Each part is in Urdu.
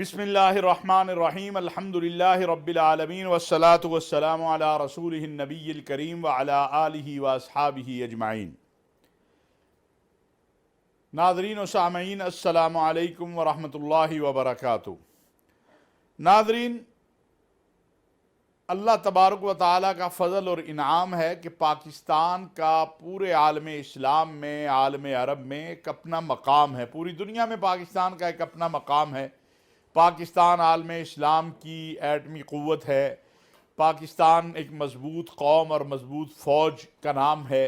بسم اللہ الرحمن الرحیم الحمدللہ رب العالمین والصلاة والسلام علی رسولہ النبی الکریم وعلی آلہ واصحابہ اجمعین۔ ناظرین و سامعین السلام علیکم ورحمۃ اللہ وبرکاتہ۔ ناظرین، اللہ تبارک و تعالیٰ کا فضل اور انعام ہے کہ پاکستان کا پورے عالم اسلام میں، عالم عرب میں ایک اپنا مقام ہے۔ پوری دنیا میں پاکستان کا ایک اپنا مقام ہے۔ پاکستان عالم اسلام کی ایٹمی قوت ہے۔ پاکستان ایک مضبوط قوم اور مضبوط فوج کا نام ہے۔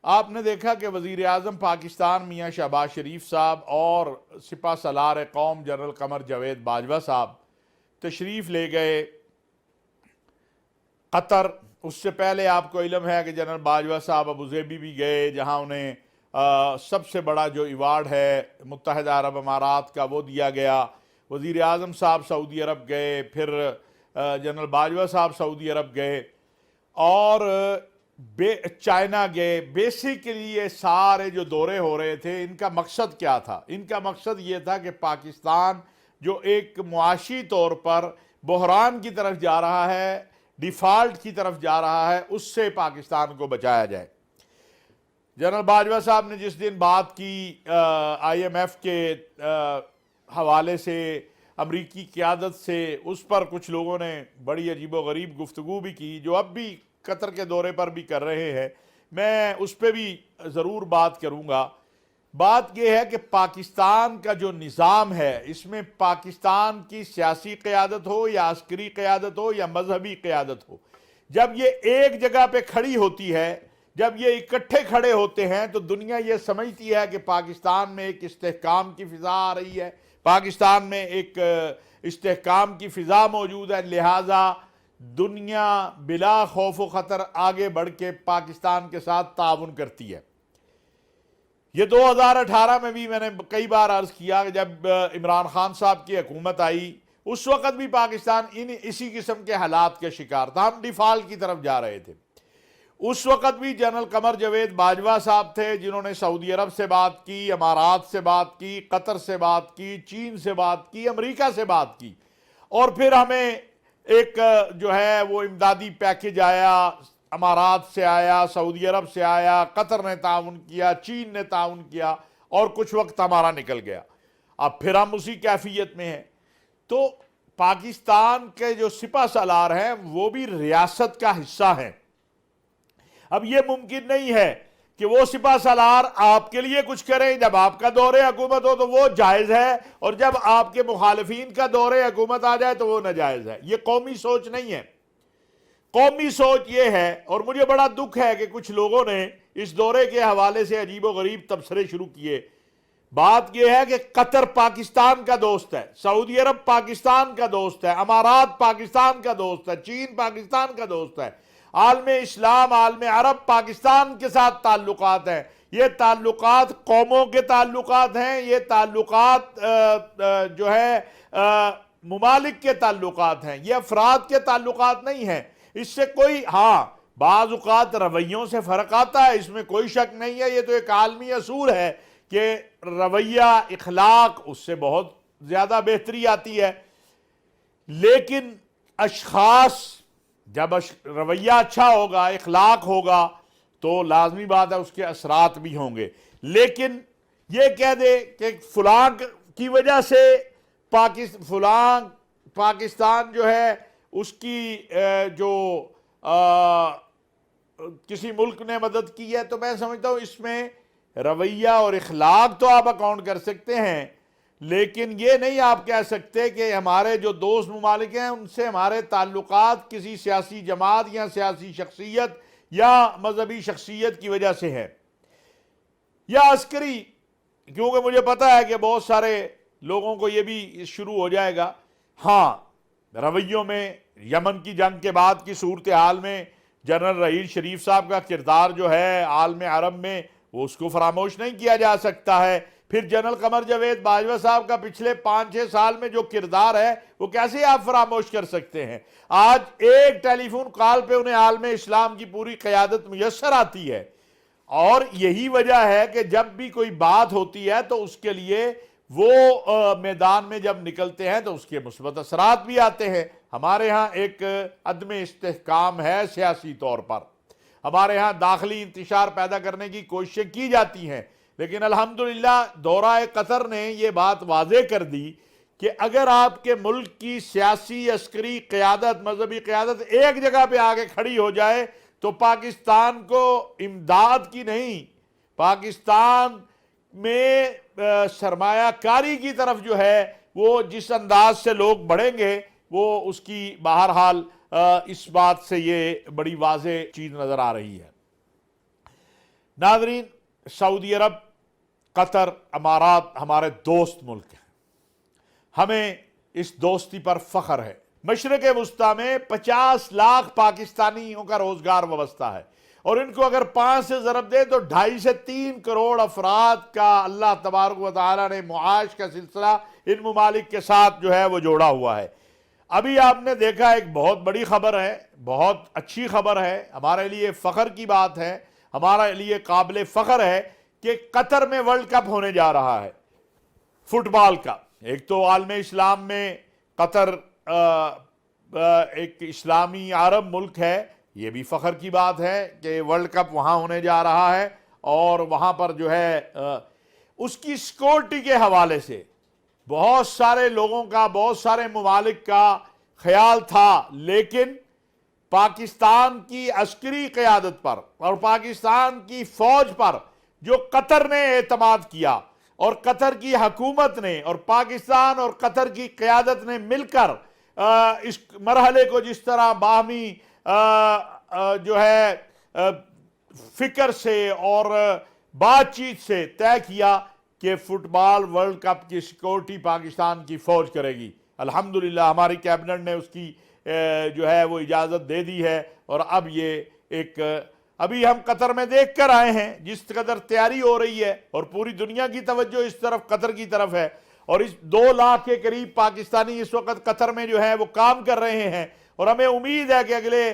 آپ نے دیکھا کہ وزیر اعظم پاکستان میاں شہباز شریف صاحب اور سپہ سالار قوم جنرل قمر جاوید باجوہ صاحب تشریف لے گئے قطر۔ اس سے پہلے آپ کو علم ہے کہ جنرل باجوہ صاحب ابوظہبی بھی گئے، جہاں انہیں سب سے بڑا جو ایوارڈ ہے متحدہ عرب امارات کا وہ دیا گیا۔ وزیر اعظم صاحب سعودی عرب گئے، پھر جنرل باجوہ صاحب سعودی عرب گئے اور چائنا گئے۔ بیسیکلی یہ سارے جو دورے ہو رہے تھے، ان کا مقصد کیا تھا؟ ان کا مقصد یہ تھا کہ پاکستان جو ایک معاشی طور پر بحران کی طرف جا رہا ہے، ڈیفالٹ کی طرف جا رہا ہے، اس سے پاکستان کو بچایا جائے۔ جنرل باجوہ صاحب نے جس دن بات کی آئی ایم ایف کے حوالے سے، امریکی قیادت سے، اس پر کچھ لوگوں نے بڑی عجیب و غریب گفتگو بھی کی، جو اب بھی قطر کے دورے پر بھی کر رہے ہیں۔ میں اس پہ بھی ضرور بات کروں گا۔ بات یہ ہے کہ پاکستان کا جو نظام ہے، اس میں پاکستان کی سیاسی قیادت ہو یا عسکری قیادت ہو یا مذہبی قیادت ہو، جب یہ ایک جگہ پہ کھڑی ہوتی ہے، جب یہ اکٹھے کھڑے ہوتے ہیں، تو دنیا یہ سمجھتی ہے کہ پاکستان میں ایک استحکام کی فضا آ رہی ہے، پاکستان میں ایک استحکام کی فضا موجود ہے، لہٰذا دنیا بلا خوف و خطر آگے بڑھ کے پاکستان کے ساتھ تعاون کرتی ہے۔ یہ 2018 میں بھی میں نے کئی بار عرض کیا کہ جب عمران خان صاحب کی حکومت آئی، اس وقت بھی پاکستان اسی قسم کے حالات کے شکار تھا، ہم ڈیفالٹ کی طرف جا رہے تھے۔ اس وقت بھی جنرل قمر جاوید باجوہ صاحب تھے، جنہوں نے سعودی عرب سے بات کی، امارات سے بات کی، قطر سے بات کی، چین سے بات کی، امریکہ سے بات کی، اور پھر ہمیں ایک جو ہے وہ امدادی پیکج آیا، امارات سے آیا، سعودی عرب سے آیا، قطر نے تعاون کیا، چین نے تعاون کیا، اور کچھ وقت ہمارا نکل گیا۔ اب پھر ہم اسی کیفیت میں ہیں۔ تو پاکستان کے جو سپہ سالار ہیں وہ بھی ریاست کا حصہ ہیں۔ اب یہ ممکن نہیں ہے کہ وہ سپہ سالار آپ کے لیے کچھ کریں، جب آپ کا دور حکومت ہو تو وہ جائز ہے، اور جب آپ کے مخالفین کا دور حکومت آ جائے تو وہ ناجائز ہے۔ یہ قومی سوچ نہیں ہے۔ قومی سوچ یہ ہے، اور مجھے بڑا دکھ ہے کہ کچھ لوگوں نے اس دورے کے حوالے سے عجیب و غریب تبصرے شروع کیے۔ بات یہ ہے کہ قطر پاکستان کا دوست ہے، سعودی عرب پاکستان کا دوست ہے، امارات پاکستان کا دوست ہے، چین پاکستان کا دوست ہے، عالم اسلام، عالم عرب پاکستان کے ساتھ تعلقات ہیں۔ یہ تعلقات قوموں کے تعلقات ہیں، یہ تعلقات جو ہے ممالک کے تعلقات ہیں، یہ افراد کے تعلقات نہیں ہیں۔ اس سے کوئی بعض اوقات رویوں سے فرق آتا ہے، اس میں کوئی شک نہیں ہے، یہ تو ایک عالمی اصول ہے کہ رویہ، اخلاق، اس سے بہت زیادہ بہتری آتی ہے۔ لیکن اشخاص، جب رویہ اچھا ہوگا، اخلاق ہوگا، تو لازمی بات ہے اس کے اثرات بھی ہوں گے۔ لیکن یہ کہہ دے کہ فلاں کی وجہ سے پاکستان جو ہے اس کی جو کسی ملک نے مدد کی ہے، تو میں سمجھتا ہوں اس میں رویہ اور اخلاق تو آپ اکاؤنٹ کر سکتے ہیں، لیکن یہ نہیں آپ کہہ سکتے کہ ہمارے جو دوست ممالک ہیں ان سے ہمارے تعلقات کسی سیاسی جماعت یا سیاسی شخصیت یا مذہبی شخصیت کی وجہ سے ہے یا عسکری، کیونکہ مجھے پتا ہے کہ بہت سارے لوگوں کو یہ بھی شروع ہو جائے گا۔ رویوں میں یمن کی جنگ کے بعد کی صورتحال میں جنرل رحیل شریف صاحب کا کردار جو ہے عالم عرب میں، وہ اس کو فراموش نہیں کیا جا سکتا ہے۔ پھر جنرل قمر جاوید باجوہ صاحب کا پچھلے 5-6 سال میں جو کردار ہے، وہ کیسے آپ فراموش کر سکتے ہیں؟ آج ایک ٹیلی فون کال پہ انہیں عالم اسلام کی پوری قیادت میسر آتی ہے، اور یہی وجہ ہے کہ جب بھی کوئی بات ہوتی ہے تو اس کے لیے وہ میدان میں جب نکلتے ہیں تو اس کے مثبت اثرات بھی آتے ہیں۔ ہمارے ہاں ایک عدم استحکام ہے سیاسی طور پر، ہمارے ہاں داخلی انتشار پیدا کرنے کی کوششیں کی جاتی ہیں، لیکن الحمدللہ دورہ قطر نے یہ بات واضح کر دی کہ اگر آپ کے ملک کی سیاسی، عسکری قیادت، مذہبی قیادت ایک جگہ پہ آگے کھڑی ہو جائے تو پاکستان کو امداد کی نہیں، پاکستان میں سرمایہ کاری کی طرف جو ہے وہ جس انداز سے لوگ بڑھیں گے، وہ اس کی بہرحال اس بات سے یہ بڑی واضح چیز نظر آ رہی ہے۔ ناظرین، سعودی عرب، قطر، امارات ہمارے دوست ملک ہیں، ہمیں اس دوستی پر فخر ہے۔ مشرق وسطیٰ میں 50 لاکھ پاکستانیوں کا روزگار وابستہ ہے، اور ان کو اگر 5 سے ضرب دے تو 2.5 سے 3 کروڑ افراد کا اللہ تبارک و تعالی نے معاش کا سلسلہ ان ممالک کے ساتھ جو ہے وہ جوڑا ہوا ہے۔ ابھی آپ نے دیکھا ایک بہت بڑی خبر ہے، بہت اچھی خبر ہے، ہمارے لیے فخر کی بات ہے، ہمارے لیے قابل فخر ہے کہ قطر میں ورلڈ کپ ہونے جا رہا ہے فٹ بال کا۔ ایک تو عالم اسلام میں قطر ایک اسلامی عرب ملک ہے، یہ بھی فخر کی بات ہے کہ ورلڈ کپ وہاں ہونے جا رہا ہے، اور وہاں پر جو ہے اس کی سیکورٹی کے حوالے سے بہت سارے لوگوں کا، بہت سارے ممالک کا خیال تھا، لیکن پاکستان کی عسکری قیادت پر اور پاکستان کی فوج پر جو قطر نے اعتماد کیا، اور قطر کی حکومت نے اور پاکستان اور قطر کی قیادت نے مل کر اس مرحلے کو جس طرح باہمی جو ہے فکر سے اور بات چیت سے طے کیا کہ فٹ بال ورلڈ کپ کی سیکورٹی پاکستان کی فوج کرے گی، الحمدللہ ہماری کیبنٹ نے اس کی جو ہے وہ اجازت دے دی ہے، اور اب یہ ایک ابھی ہم قطر میں دیکھ کر آئے ہیں جس قدر تیاری ہو رہی ہے، اور پوری دنیا کی توجہ اس طرف قطر کی طرف ہے، اور اس 2 لاکھ کے قریب پاکستانی اس وقت قطر میں جو ہے وہ کام کر رہے ہیں، اور ہمیں امید ہے کہ اگلے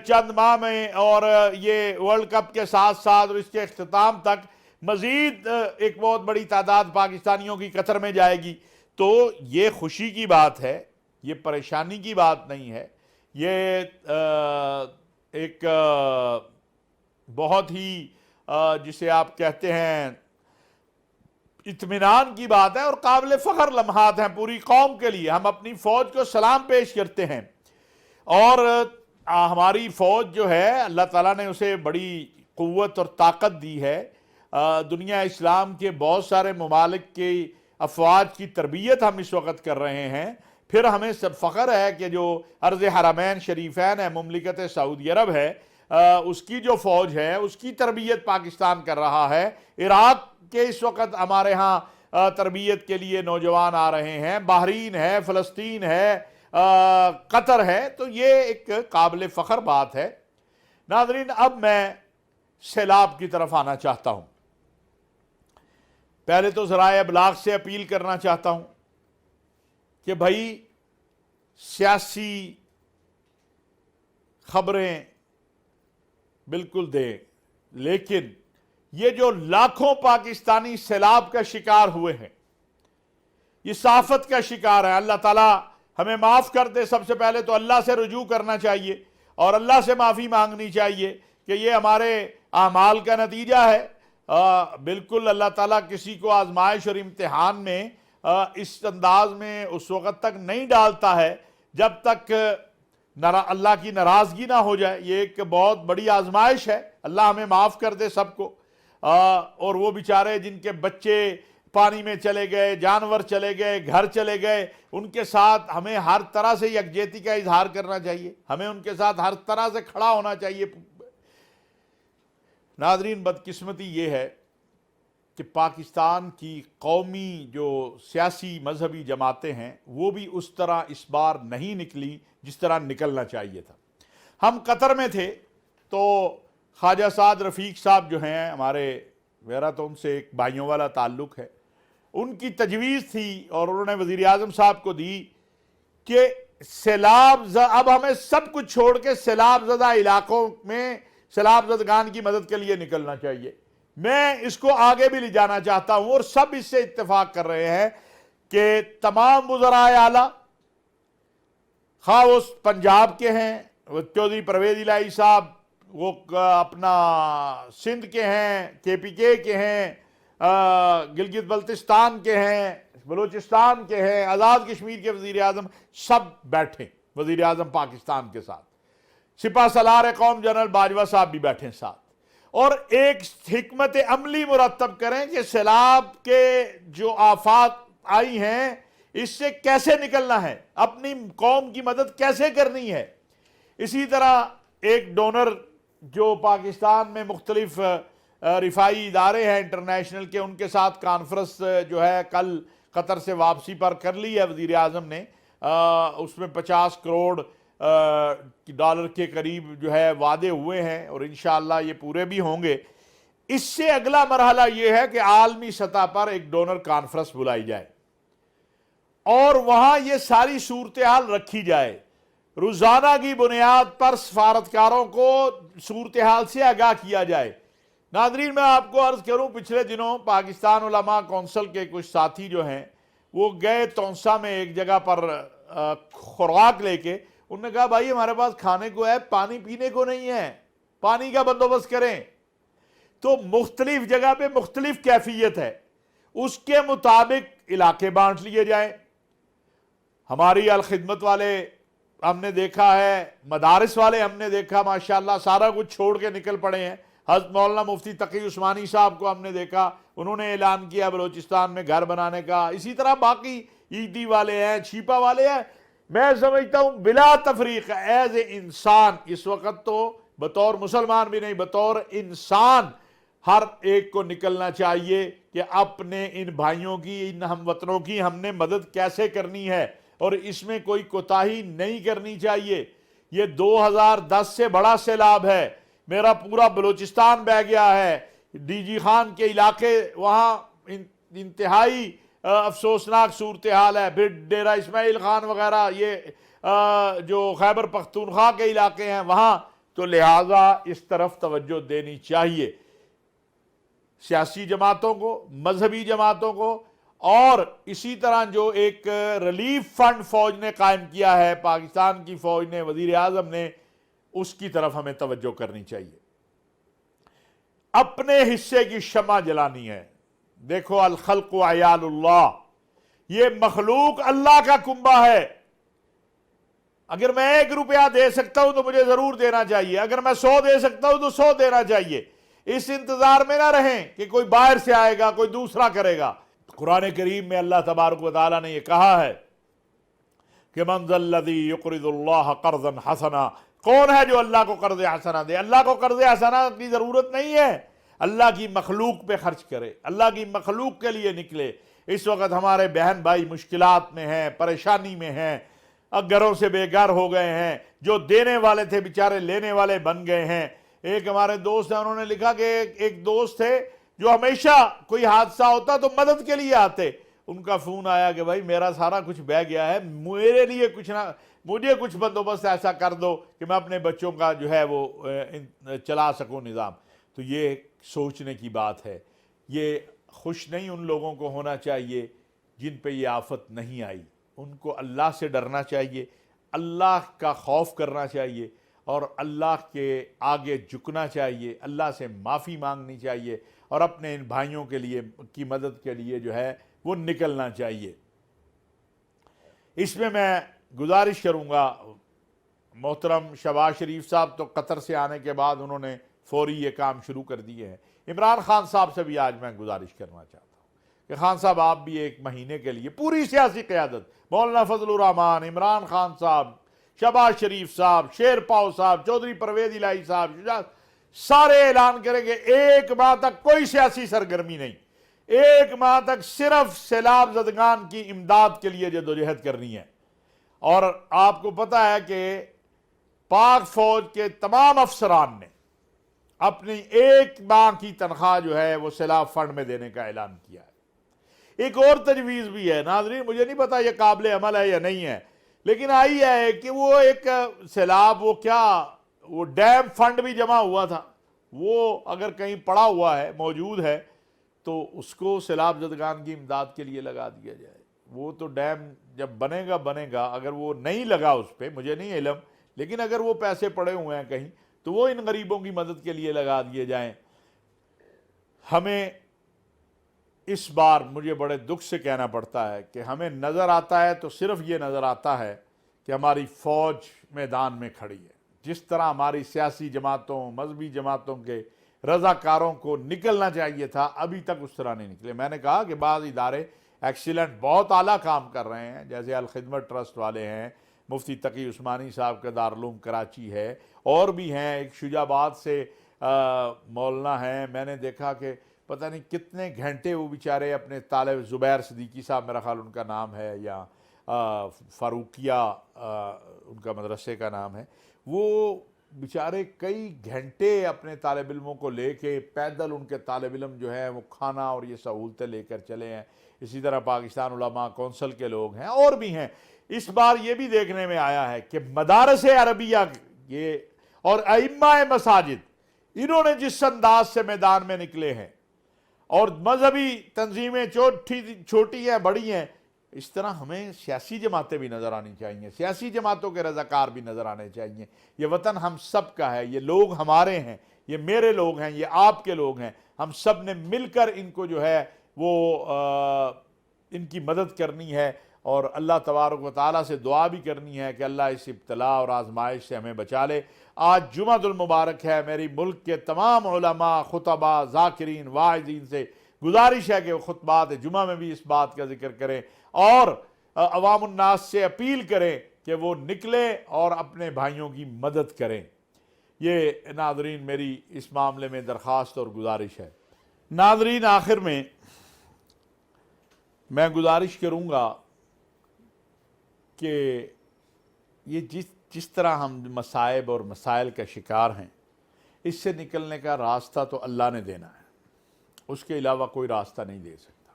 چند ماہ میں اور یہ ورلڈ کپ کے ساتھ ساتھ اور اس کے اختتام تک مزید ایک بہت بڑی تعداد پاکستانیوں کی قطر میں جائے گی۔ تو یہ خوشی کی بات ہے، یہ پریشانی کی بات نہیں ہے، یہ ایک بہت ہی جسے آپ کہتے ہیں اطمینان کی بات ہے، اور قابل فخر لمحات ہیں پوری قوم کے لیے۔ ہم اپنی فوج کو سلام پیش کرتے ہیں، اور ہماری فوج جو ہے اللہ تعالیٰ نے اسے بڑی قوت اور طاقت دی ہے۔ دنیا اسلام کے بہت سارے ممالک کی افواج کی تربیت ہم اس وقت کر رہے ہیں، پھر ہمیں سب فخر ہے کہ جو ارض حرمین شریفین ہے، مملکت سعودی عرب ہے، اس کی جو فوج ہے اس کی تربیت پاکستان کر رہا ہے۔ عراق کے اس وقت ہمارے ہاں تربیت کے لیے نوجوان آ رہے ہیں، بحرین ہے، فلسطین ہے، قطر ہے، تو یہ ایک قابل فخر بات ہے۔ ناظرین، اب میں سیلاب کی طرف آنا چاہتا ہوں۔ پہلے تو ذرائع ابلاغ سے اپیل کرنا چاہتا ہوں کہ بھائی سیاسی خبریں بالکل دیں، لیکن یہ جو لاکھوں پاکستانی سیلاب کا شکار ہوئے ہیں، یہ صحافت کا شکار ہے، اللہ تعالیٰ ہمیں معاف کر دے۔ سب سے پہلے تو اللہ سے رجوع کرنا چاہیے اور اللہ سے معافی مانگنی چاہیے کہ یہ ہمارے اعمال کا نتیجہ ہے۔ بالکل اللہ تعالیٰ کسی کو آزمائش اور امتحان میں اس انداز میں اس وقت تک نہیں ڈالتا ہے جب تک اللہ کی ناراضگی نہ ہو جائے۔ یہ ایک بہت بڑی آزمائش ہے، اللہ ہمیں معاف کر دے سب کو۔ اور وہ بیچارے جن کے بچے پانی میں چلے گئے، جانور چلے گئے، گھر چلے گئے، ان کے ساتھ ہمیں ہر طرح سے یکجہتی کا اظہار کرنا چاہیے، ہمیں ان کے ساتھ ہر طرح سے کھڑا ہونا چاہیے۔ ناظرین، بدقسمتی یہ ہے کہ پاکستان کی قومی جو سیاسی مذہبی جماعتیں ہیں وہ بھی اس طرح اس بار نہیں نکلی جس طرح نکلنا چاہیے تھا۔ ہم قطر میں تھے تو خواجہ سعد رفیق صاحب جو ہیں ہمارے، میرا تو ان سے ایک بھائیوں والا تعلق ہے، ان کی تجویز تھی اور انہوں نے وزیر اعظم صاحب کو دی کہ اب ہمیں سب کچھ چھوڑ کے سیلاب زدہ علاقوں میں سیلاب زدگان کی مدد کے لیے نکلنا چاہیے، میں اس کو آگے بھی لے جانا چاہتا ہوں، اور سب اس سے اتفاق کر رہے ہیں کہ تمام وزرائے اعلیٰ، خواہ وہ پنجاب کے ہیں، وہ چودھری پرویز الہی صاحب، وہ اپنا سندھ کے ہیں، کے پی کے ہیں، گلگت بلتستان کے ہیں، بلوچستان کے ہیں، آزاد کشمیر کے وزیر اعظم، سب بیٹھے وزیر اعظم پاکستان کے ساتھ، سپہ سالار قوم جنرل باجوہ صاحب بھی بیٹھے ساتھ، اور ایک حکمت عملی مرتب کریں کہ سیلاب کے جو آفات آئی ہیں اس سے کیسے نکلنا ہے، اپنی قوم کی مدد کیسے کرنی ہے۔ اسی طرح ایک ڈونر جو پاکستان میں مختلف رفائی ادارے ہیں انٹرنیشنل کے، ان کے ساتھ کانفرنس جو ہے کل قطر سے واپسی پر کر لی ہے وزیر اعظم نے، اس میں 50 کروڑ ڈالر کے قریب جو ہے وعدے ہوئے ہیں، اور انشاءاللہ یہ پورے بھی ہوں گے۔ اس سے اگلا مرحلہ یہ ہے کہ عالمی سطح پر ایک ڈونر کانفرنس بلائی جائے اور وہاں یہ ساری صورتحال رکھی جائے، روزانہ کی بنیاد پر سفارتکاروں کو صورتحال سے آگاہ کیا جائے۔ ناظرین، میں آپ کو عرض کروں، پچھلے دنوں پاکستان علماء کونسل کے کچھ ساتھی جو ہیں وہ گئے تونسا میں ایک جگہ پر خوراک لے کے، انہوں نے کہا بھائی ہمارے پاس کھانے کو ہے، پانی پینے کو نہیں ہے، پانی کا بندوبست کریں۔ تو مختلف جگہ پہ مختلف کیفیت ہے، اس کے مطابق علاقے بانٹ لیے جائیں۔ ہماری الخدمت والے ہم نے دیکھا ہے، مدارس والے ہم نے دیکھا ماشاءاللہ سارا کچھ چھوڑ کے نکل پڑے ہیں۔ حضرت مولانا مفتی تقی عثمانی صاحب کو ہم نے دیکھا، انہوں نے اعلان کیا بلوچستان میں گھر بنانے کا۔ اسی طرح باقی ایدی والے ہیں، چھیپا والے ہیں۔ میں سمجھتا ہوں بلا تفریق ایز اے انسان اس وقت تو بطور مسلمان بھی نہیں، بطور انسان ہر ایک کو نکلنا چاہیے کہ اپنے ان بھائیوں کی، ان ہم وطنوں کی ہم نے مدد کیسے کرنی ہے، اور اس میں کوئی کوتاہی نہیں کرنی چاہیے۔ یہ 2010 سے بڑا سیلاب ہے، میرا پورا بلوچستان بہہ گیا ہے، ڈی جی خان کے علاقے وہاں انتہائی افسوسناک صورتحال ہے، پھر ڈیرہ اسماعیل خان وغیرہ، یہ جو خیبر پختونخوا کے علاقے ہیں وہاں، تو لہٰذا اس طرف توجہ دینی چاہیے سیاسی جماعتوں کو، مذہبی جماعتوں کو، اور اسی طرح جو ایک ریلیف فنڈ فوج نے قائم کیا ہے، پاکستان کی فوج نے، وزیر اعظم نے، اس کی طرف ہمیں توجہ کرنی چاہیے۔ اپنے حصے کی شمع جلانی ہے۔ دیکھو الخلق عیال اللہ، یہ مخلوق اللہ کا کنبہ ہے۔ اگر میں 1 روپیہ دے سکتا ہوں تو مجھے ضرور دینا چاہیے، اگر میں 100 دے سکتا ہوں تو 100 دینا چاہیے۔ اس انتظار میں نہ رہیں کہ کوئی باہر سے آئے گا، کوئی دوسرا کرے گا۔ قرآن کریم میں اللہ تبارک و تعالیٰ نے یہ کہا ہے کہ من ذا الذی یقرض اللہ قرضا حسنا، کون ہے جو اللہ کو قرض حسنا دے؟ اللہ کو قرض حسنا کی ضرورت نہیں ہے، اللہ کی مخلوق پہ خرچ کرے، اللہ کی مخلوق کے لیے نکلے۔ اس وقت ہمارے بہن بھائی مشکلات میں ہیں، پریشانی میں ہیں، گھروں سے بے گھر ہو گئے ہیں، جو دینے والے تھے بیچارے لینے والے بن گئے ہیں۔ ایک ہمارے دوست ہیں، انہوں نے لکھا کہ ایک دوست تھے جو ہمیشہ کوئی حادثہ ہوتا تو مدد کے لیے آتے، ان کا فون آیا کہ بھائی میرا سارا کچھ بہ گیا ہے، میرے لیے کچھ نہ، مجھے کچھ بندوبست ایسا کر دو کہ میں اپنے بچوں کا جو ہے وہ چلا سکوں نظام۔ تو یہ سوچنے کی بات ہے۔ یہ خوش نہیں ان لوگوں کو ہونا چاہیے جن پہ یہ آفت نہیں آئی، ان کو اللہ سے ڈرنا چاہیے، اللہ کا خوف کرنا چاہیے، اور اللہ کے آگے جھکنا چاہیے، اللہ سے معافی مانگنی چاہیے، اور اپنے ان بھائیوں کے لیے کی مدد کے لیے جو ہے وہ نکلنا چاہیے۔ اس میں گزارش کروں گا، محترم شہباز شریف صاحب تو قطر سے آنے کے بعد انہوں نے فوری یہ کام شروع کر دیے ہیں۔ عمران خان صاحب سے بھی آج میں گزارش کرنا چاہتا ہوں کہ خان صاحب آپ بھی 1 مہینے کے لیے پوری سیاسی قیادت، مولانا فضل الرحمان، عمران خان صاحب، شہباز شریف صاحب، شیر پاؤ صاحب، چودھری پرویز الہی صاحب، سارے اعلان کریں گے 1 ماہ تک کوئی سیاسی سرگرمی نہیں، 1 ماہ تک صرف سیلاب زدگان کی امداد کے لیے جدوجہد کرنی ہے۔ اور آپ کو پتہ ہے کہ پاک فوج کے تمام افسران نے اپنی 1 ماہ کی تنخواہ جو ہے وہ سیلاب فنڈ میں دینے کا اعلان کیا ہے۔ ایک اور تجویز بھی ہے، ناظرین مجھے نہیں پتا یہ قابل عمل ہے یا نہیں ہے، لیکن آئی ہے کہ وہ ایک سیلاب، وہ کیا، وہ ڈیم فنڈ بھی جمع ہوا تھا، وہ اگر کہیں پڑا ہوا ہے موجود ہے تو اس کو سیلاب زدگان کی امداد کے لیے لگا دیا جائے. وہ تو ڈیم جب بنے گا اگر وہ نہیں لگا اس پہ مجھے نہیں علم، لیکن اگر وہ پیسے پڑے ہوئے ہیں کہیں تو وہ ان غریبوں کی مدد کے لیے لگا دیے جائیں. ہمیں اس بار مجھے بڑے دکھ سے کہنا پڑتا ہے کہ ہمیں نظر آتا ہے تو صرف یہ نظر آتا ہے کہ ہماری فوج میدان میں کھڑی ہے. جس طرح ہماری سیاسی جماعتوں مذہبی جماعتوں کے رضاکاروں کو نکلنا چاہیے تھا ابھی تک اس طرح نہیں نکلے. میں نے کہا کہ بعض ادارے ایکسیلنٹ بہت اعلیٰ کام کر رہے ہیں، جیسے الخدمت ٹرسٹ والے ہیں، مفتی تقی عثمانی صاحب کا دارالعلوم کراچی ہے، اور بھی ہیں، ایک شجاع آباد سے مولانا ہیں. میں نے دیکھا کہ پتہ نہیں کتنے گھنٹے وہ بیچارے اپنے طالب زبیر صدیقی صاحب میرا خیال ان کا نام ہے، یا فاروقیہ ان کا مدرسے کا نام ہے، وہ بیچارے کئی گھنٹے اپنے طالب علموں کو لے کے پیدل ان کے طالب علم جو ہیں وہ کھانا اور یہ سہولتیں لے کر چلے ہیں. اسی طرح پاکستان علماء کونسل کے لوگ ہیں اور بھی ہیں. اس بار یہ بھی دیکھنے میں آیا ہے کہ مدارس عربیہ یہ اور ائمہ مساجد انہوں نے جس انداز سے میدان میں نکلے ہیں، اور مذہبی تنظیمیں چھوٹی ہیں بڑی ہیں، اس طرح ہمیں سیاسی جماعتیں بھی نظر آنی چاہیے، سیاسی جماعتوں کے رضاکار بھی نظر آنے چاہیے. یہ وطن ہم سب کا ہے، یہ لوگ ہمارے ہیں، یہ میرے لوگ ہیں، یہ آپ کے لوگ ہیں. ہم سب نے مل کر ان کو جو ہے وہ ان کی مدد کرنی ہے، اور اللہ تبارک و تعالیٰ سے دعا بھی کرنی ہے کہ اللہ اس ابتلا اور آزمائش سے ہمیں بچا لے. آج جمعہ المبارک ہے. میری ملک کے تمام علماء، خطباء، ذاکرین، واعظین سے گزارش ہے کہ وہ خطبات جمعہ میں بھی اس بات کا ذکر کریں، اور عوام الناس سے اپیل کریں کہ وہ نکلیں اور اپنے بھائیوں کی مدد کریں. یہ ناظرین میری اس معاملے میں درخواست اور گزارش ہے. ناظرین آخر میں میں گزارش کروں گا کہ یہ جس طرح ہم مصائب اور مسائل کا شکار ہیں، اس سے نکلنے کا راستہ تو اللہ نے دینا ہے، اس کے علاوہ کوئی راستہ نہیں دے سکتا.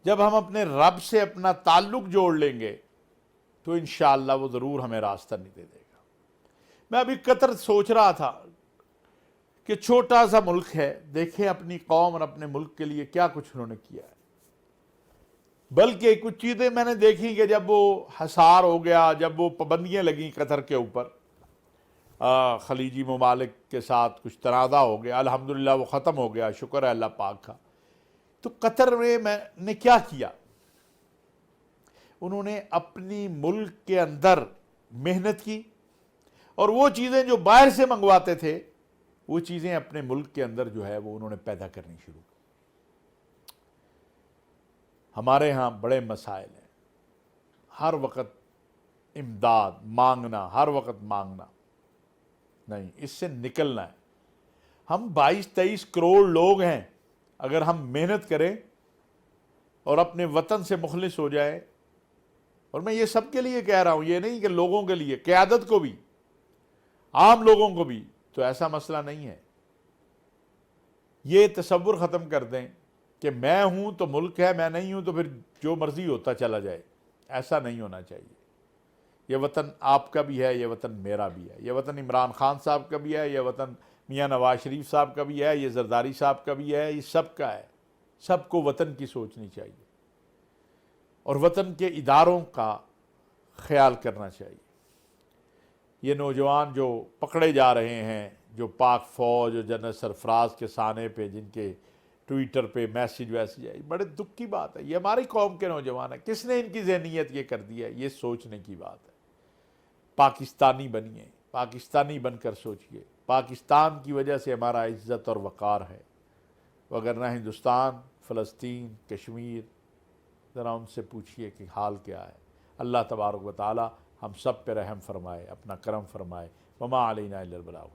جب ہم اپنے رب سے اپنا تعلق جوڑ لیں گے تو انشاءاللہ وہ ضرور ہمیں راستہ نہیں دے گا. میں ابھی قطر سوچ رہا تھا کہ چھوٹا سا ملک ہے، دیکھیں اپنی قوم اور اپنے ملک کے لیے کیا کچھ انہوں نے کیا ہے. بلکہ کچھ چیزیں میں نے دیکھی کہ جب وہ حصار ہو گیا، جب وہ پابندیاں لگیں قطر کے اوپر، خلیجی ممالک کے ساتھ کچھ تنازع ہو گیا، الحمدللہ وہ ختم ہو گیا، شکر ہے اللہ پاک کا. تو قطر میں نے کیا کیا؟ انہوں نے اپنی ملک کے اندر محنت کی، اور وہ چیزیں جو باہر سے منگواتے تھے وہ چیزیں اپنے ملک کے اندر جو ہے وہ انہوں نے پیدا کرنی شروع کی. ہمارے ہاں بڑے مسائل ہیں، ہر وقت امداد مانگنا، ہر وقت مانگنا نہیں، اس سے نکلنا ہے. ہم 22-23 کروڑ لوگ ہیں، اگر ہم محنت کریں اور اپنے وطن سے مخلص ہو جائیں، اور میں یہ سب کے لیے کہہ رہا ہوں، یہ نہیں کہ لوگوں کے لیے، قیادت کو بھی، عام لوگوں کو بھی، تو ایسا مسئلہ نہیں ہے. یہ تصور ختم کر دیں کہ میں ہوں تو ملک ہے، میں نہیں ہوں تو پھر جو مرضی ہوتا چلا جائے. ایسا نہیں ہونا چاہیے. یہ وطن آپ کا بھی ہے، یہ وطن میرا بھی ہے، یہ وطن عمران خان صاحب کا بھی ہے، یہ وطن میاں نواز شریف صاحب کا بھی ہے، یہ زرداری صاحب کا بھی ہے، یہ سب کا ہے. سب کو وطن کی سوچنی چاہیے اور وطن کے اداروں کا خیال کرنا چاہیے. یہ نوجوان جو پکڑے جا رہے ہیں، جو پاک فوج اور جنرل سرفراز کے سانے پہ جن کے ٹویٹر پہ میسیج آئی، بڑے دکھ کی بات ہے. یہ ہماری قوم کے نوجوان ہیں. کس نے ان کی ذہنیت یہ کر دی ہے؟ یہ سوچنے کی بات ہے. پاکستانی بنیے، پاکستانی بن کر سوچئے. پاکستان کی وجہ سے ہمارا عزت اور وقار ہے، وگرنہ ہندوستان، فلسطین، کشمیر، ذرا ان سے پوچھئے کہ حال کیا ہے. اللہ تبارک و تعالی ہم سب پہ رحم فرمائے، اپنا کرم فرمائے. وما علینا الا البلاغ.